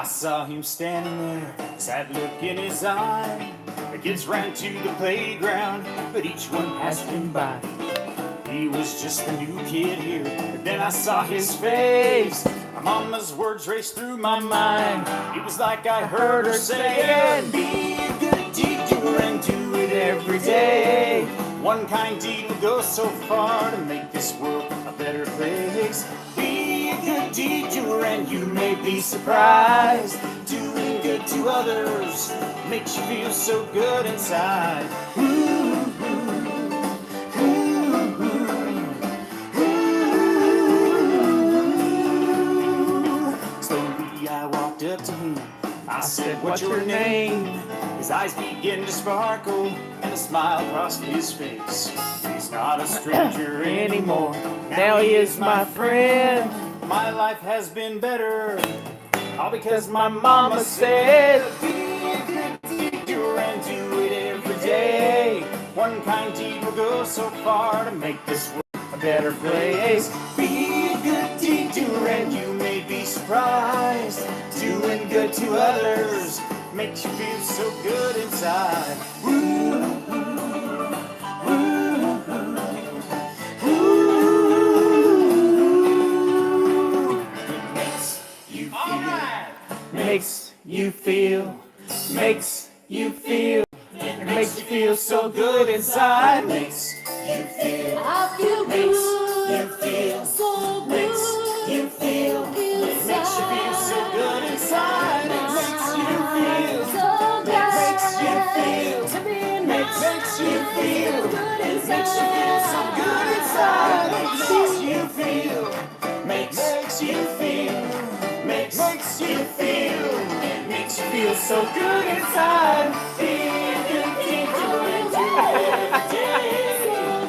saw him standing there, sad look in his eye. The kids ran to the playground, but each one passed him by. He was just a new kid here, but then I saw his face. My mama's words raced through my mind. It was like I heard her saying, be a good deed doer and do it every day. One kind deed will go so far to make this world a better place. Be a good deed doer and you may be surprised. Doing good to others makes you feel so good inside. Up to him, I said, what's your name? His eyes began to sparkle and a smile crossed his face. He's not a stranger anymore, now he is my friend. My life has been better, all because my mama said, be a good deed doer and do it every day. One kind deed will go so far to make this world a better place. Be a good deed doer and you may be surprised. Doing good to others makes you feel so good inside. Ooh, ooh, ooh. It makes you feel, makes you feel, it makes you feel so good inside. Makes you feel, I feel good, you feel so good, makes you feel, it makes you feel so good inside. It makes you feel so good. It makes you feel, makes you feel, it makes you feel so good inside. It makes you feel, makes you feel, makes you feel, it makes you feel so good inside.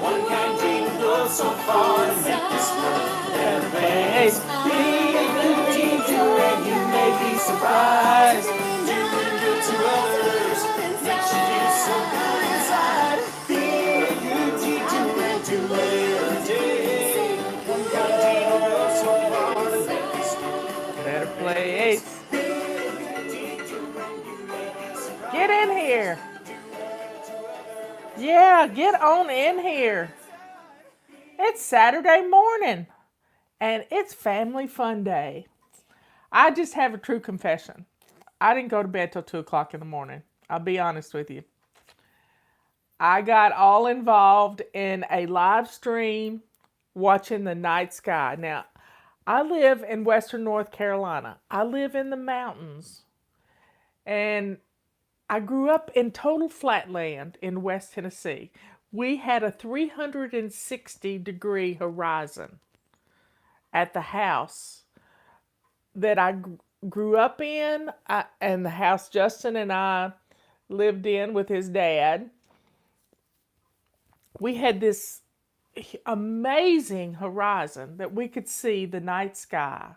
One kind deed will go so far to make this world a better place. Be a good deed doer and you may be surprised. Doing good to others makes you feel so good inside. Be a good deed doer and do it every day. One kind deed will go so far to make this world a better place. Get in here. Yeah, get on in here. It's Saturday morning, and it's Family Fun Day. I just have a true confession. I didn't go to bed till 2 o'clock in the morning. I'll be honest with you. I got all involved in a live stream watching the night sky. Now, I live in Western North Carolina. I live in the mountains, and I grew up in total flatland in West Tennessee. We had a 360-degree horizon at the house that I grew up in, and the house Justin and I lived in with his dad. We had this amazing horizon that we could see the night sky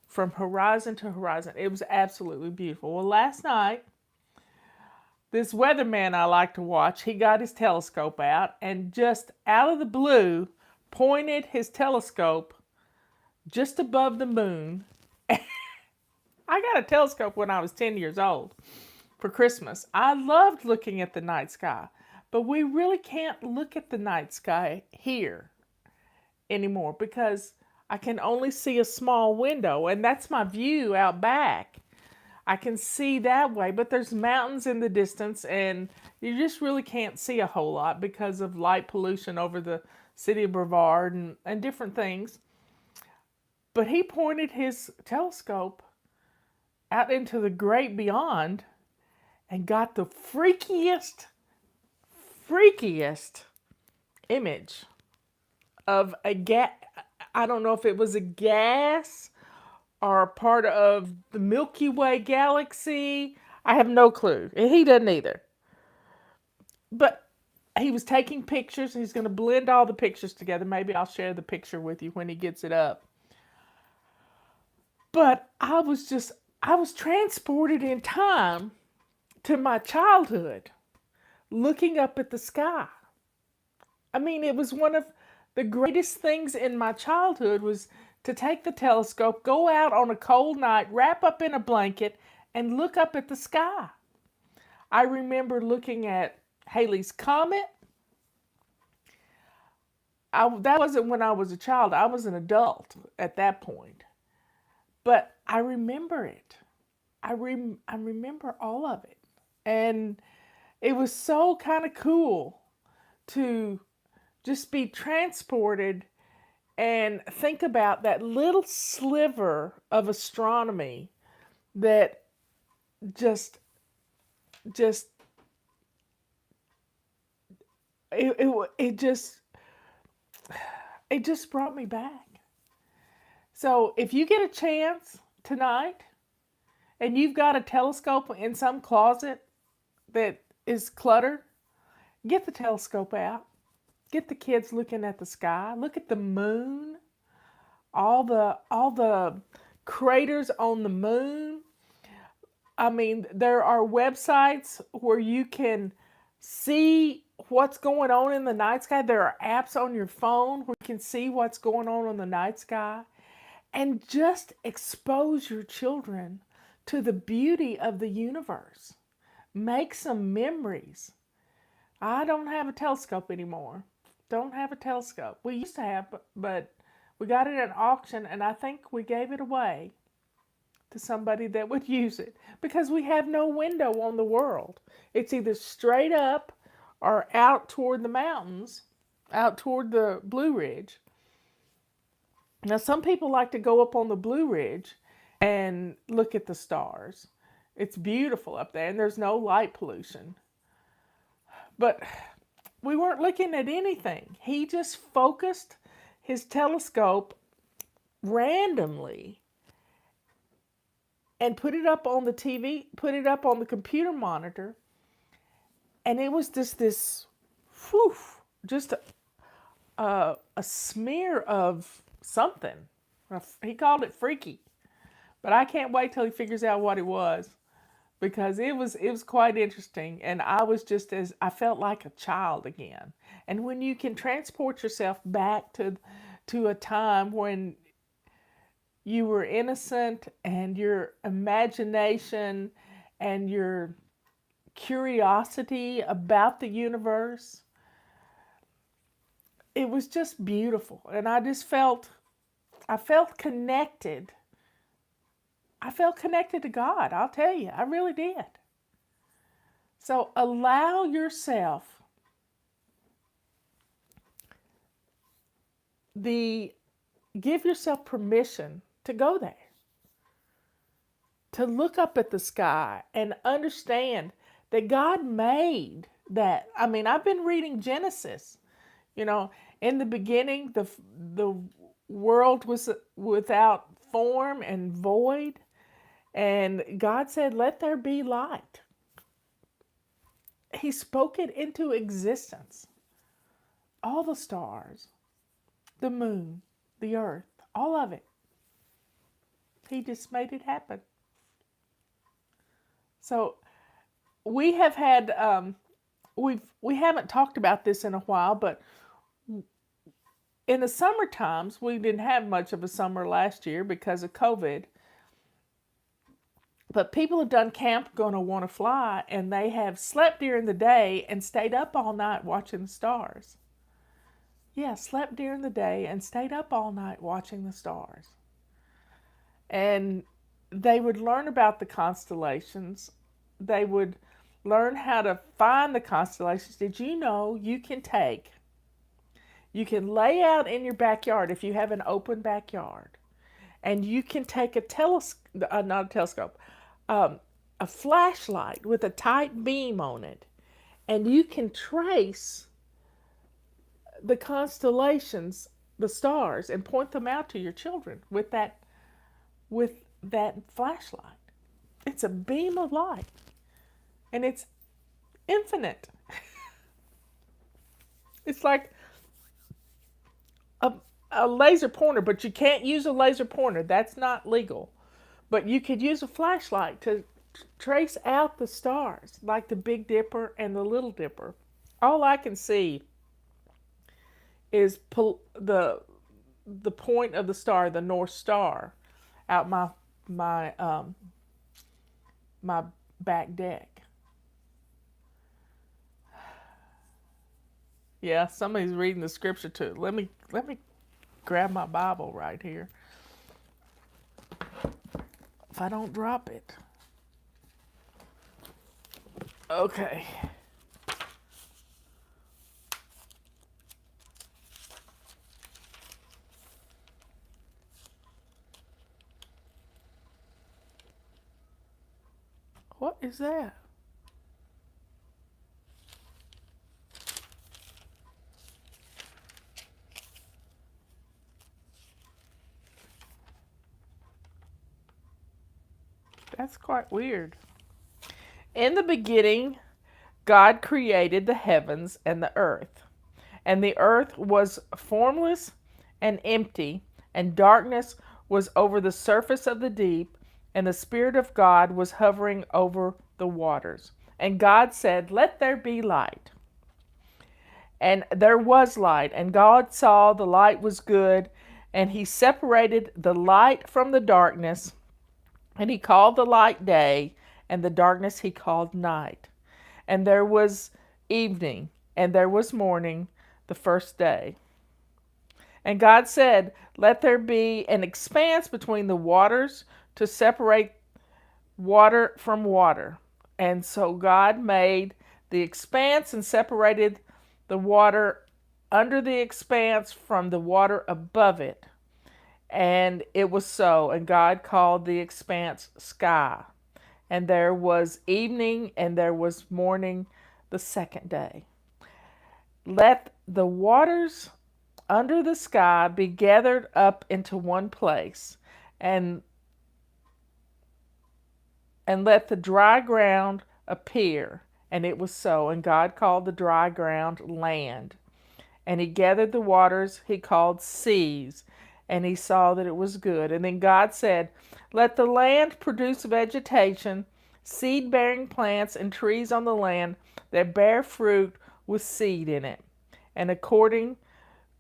from horizon to horizon. It was absolutely beautiful. Well, last night, this weatherman I like to watch, he got his telescope out and just out of the blue pointed his telescope just above the moon. I got a telescope when I was 10 years old for Christmas. I loved looking at the night sky, but we really can't look at the night sky here anymore because I can only see a small window, and that's my view out back. I can see that way, but there's mountains in the distance, and you just really can't see a whole lot because of light pollution over the city of Brevard and different things. But he pointed his telescope out into the great beyond and got the freakiest image of a gas. I don't know if it was a gas or part of the Milky Way galaxy. I have no clue. He doesn't either. But he was taking pictures, and he's going to blend all the pictures together. Maybe I'll share the picture with you when he gets it up. But I was transported in time to my childhood, looking up at the sky. I mean, it was one of the greatest things in my childhood was to take the telescope, go out on a cold night, wrap up in a blanket, and look up at the sky. I remember looking at Halley's Comet. That wasn't when I was a child. I was an adult at that point. But I remember it. I remember all of it. And it was so kind of cool to just be transported and think about that little sliver of astronomy that just it just brought me back. So if you get a chance tonight and you've got a telescope in some closet that is cluttered, get the telescope out. Get the kids looking at the sky. Look at the moon. All the craters on the moon. I mean, there are websites where you can see what's going on in the night sky. There are apps on your phone where you can see what's going on in the night sky. And just expose your children to the beauty of the universe. Make some memories. I don't have a telescope anymore. Don't have a telescope. We used to have, but we got it at an auction, and I think we gave it away to somebody that would use it because we have no window on the world. It's either straight up or out toward the mountains, out toward the Blue Ridge. Now, some people like to go up on the Blue Ridge and look at the stars. It's beautiful up there, and there's no light pollution. But we weren't looking at anything. He just focused his telescope randomly and put it up on the TV, put it up on the computer monitor, and it was just this, whew, just a smear of something. He called it freaky, but I can't wait till he figures out what it was, because it was quite interesting, and I felt like a child again. And when you can transport yourself back to a time when you were innocent and your imagination and your curiosity about the universe, it was just beautiful. And I felt connected. I felt connected to God, I'll tell you. I really did. So allow yourself give yourself permission to go there. To look up at the sky and understand that God made that. I mean, I've been reading Genesis. You know, in the beginning, the world was without form and void. And God said, let there be light. He spoke it into existence. All the stars, the moon, the earth, all of it. He just made it happen. So we have had, we haven't talked about this in a while, but in the summer times, we didn't have much of a summer last year because of COVID. But people have done Camp Gonna Wanna Fly, and they have slept during the day and stayed up all night watching the stars. Yeah, slept during the day and stayed up all night watching the stars. And they would learn about the constellations. They would learn how to find the constellations. Did you know you can lay out in your backyard if you have an open backyard, and you can take a flashlight with a tight beam on it, and you can trace the constellations, the stars, and point them out to your children with that flashlight. It's a beam of light, and it's infinite. It's like a laser pointer, but you can't use a laser pointer. That's not legal. But you could use a flashlight to trace out the stars, like the Big Dipper and the Little Dipper. All I can see is the the point of the star, the North Star, out my back deck. Yeah, somebody's reading the scripture too. Let me grab my Bible right here. If I don't drop it. Okay. What is that? That's quite weird. In the beginning, God created the heavens and the earth. And the earth was formless and empty, and darkness was over the surface of the deep, and the Spirit of God was hovering over the waters. And God said, "Let there be light." And there was light, and God saw the light was good, and he separated the light from the darkness, and he called the light day, and the darkness he called night. And there was evening, and there was morning, the first day. And God said, "Let there be an expanse between the waters to separate water from water." And so God made the expanse and separated the water under the expanse from the water above it. And it was so. And God called the expanse sky. And there was evening and there was morning the second day. Let the waters under the sky be gathered up into one place, and let the dry ground appear. And it was so. And God called the dry ground land. And he gathered the waters he called seas. And he saw that it was good. And then God said, "Let the land produce vegetation, seed-bearing plants and trees on the land that bear fruit with seed in it, and according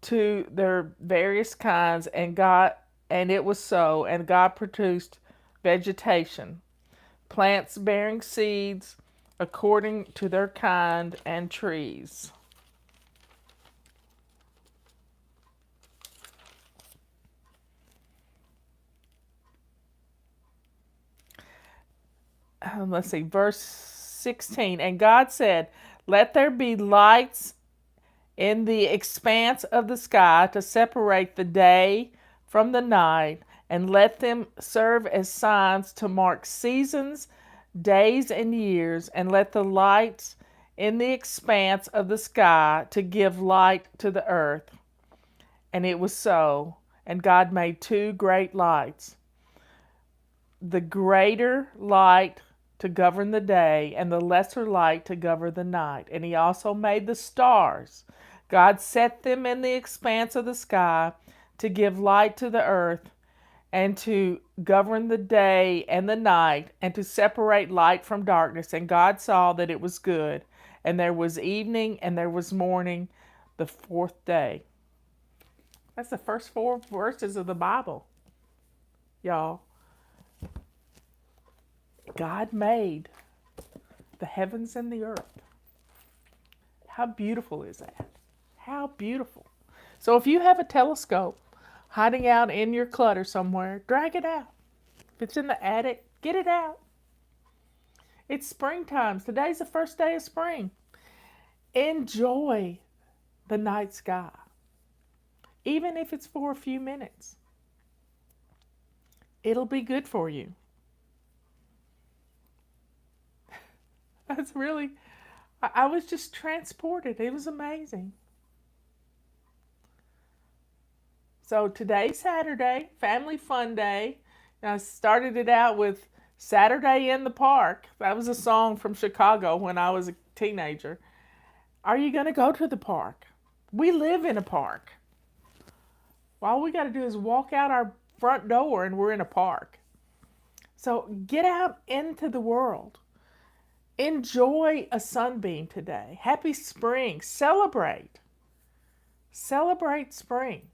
to their various kinds." And it was so. And God produced vegetation, plants bearing seeds according to their kind, and trees. Let's see, verse 16. And God said, "Let there be lights in the expanse of the sky to separate the day from the night, and let them serve as signs to mark seasons, days, and years, and let the lights in the expanse of the sky to give light to the earth." And it was so. And God made two great lights, the greater light to govern the day, and the lesser light to govern the night. And he also made the stars. God set them in the expanse of the sky to give light to the earth, and to govern the day and the night, and to separate light from darkness. And God saw that it was good. And there was evening and there was morning, the fourth day. That's the first 4 verses of the Bible, y'all. God made the heavens and the earth. How beautiful is that? How beautiful. So if you have a telescope hiding out in your clutter somewhere, drag it out. If it's in the attic, get it out. It's springtime. Today's the first day of spring. Enjoy the night sky, even if it's for a few minutes. It'll be good for you. That's really, I was just transported. It was amazing. So today's Saturday, Family Fun Day. I started it out with Saturday in the Park. That was a song from Chicago when I was a teenager. Are you going to go to the park? We live in a park. All we got to do is walk out our front door and we're in a park. So get out into the world. Enjoy a sunbeam today. Happy spring. Celebrate. Celebrate spring.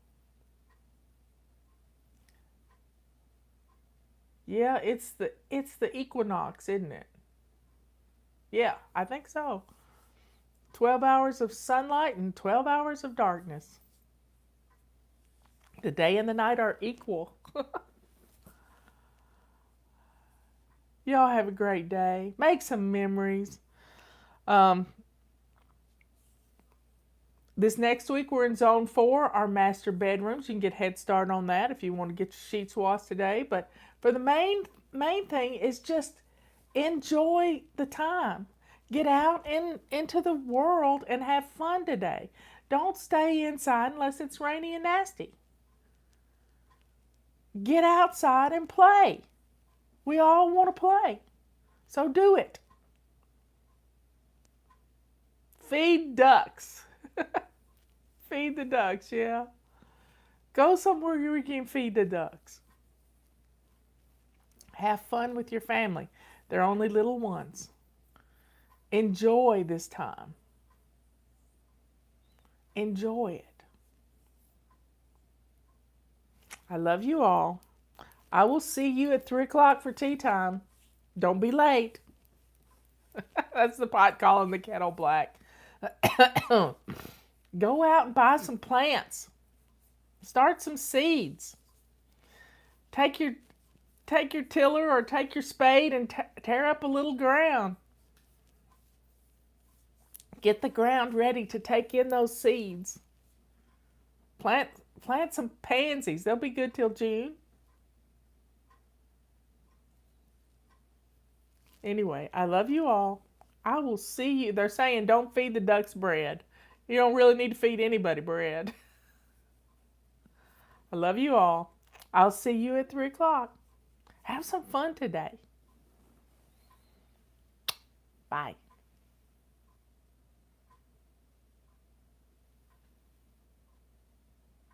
Yeah, it's the equinox, isn't it? Yeah, I think so. 12 hours of sunlight and 12 hours of darkness. The day and the night are equal. Y'all have a great day. Make some memories. Um, this next week we're in zone 4, our master bedrooms. You can get head start on that if you want to get your sheets washed today. But for the main thing is just enjoy the time. Get out into the world and have fun today. Don't stay inside unless it's rainy and nasty. Get outside and play. We all want to play. So do it. Feed ducks. Feed the ducks, yeah. Go somewhere where you can feed the ducks. Have fun with your family. They're only little ones. Enjoy this time. Enjoy it. I love you all. I will see you at 3 o'clock for tea time. Don't be late. That's the pot calling the kettle black. Go out and buy some plants. Start some seeds. Take your tiller or take your spade and tear up a little ground. Get the ground ready to take in those seeds. Plant some pansies. They'll be good till June. Anyway, I love you all. I will see you. They're saying don't feed the ducks bread. You don't really need to feed anybody bread. I love you all. I'll see you at 3 o'clock. Have some fun today. Bye.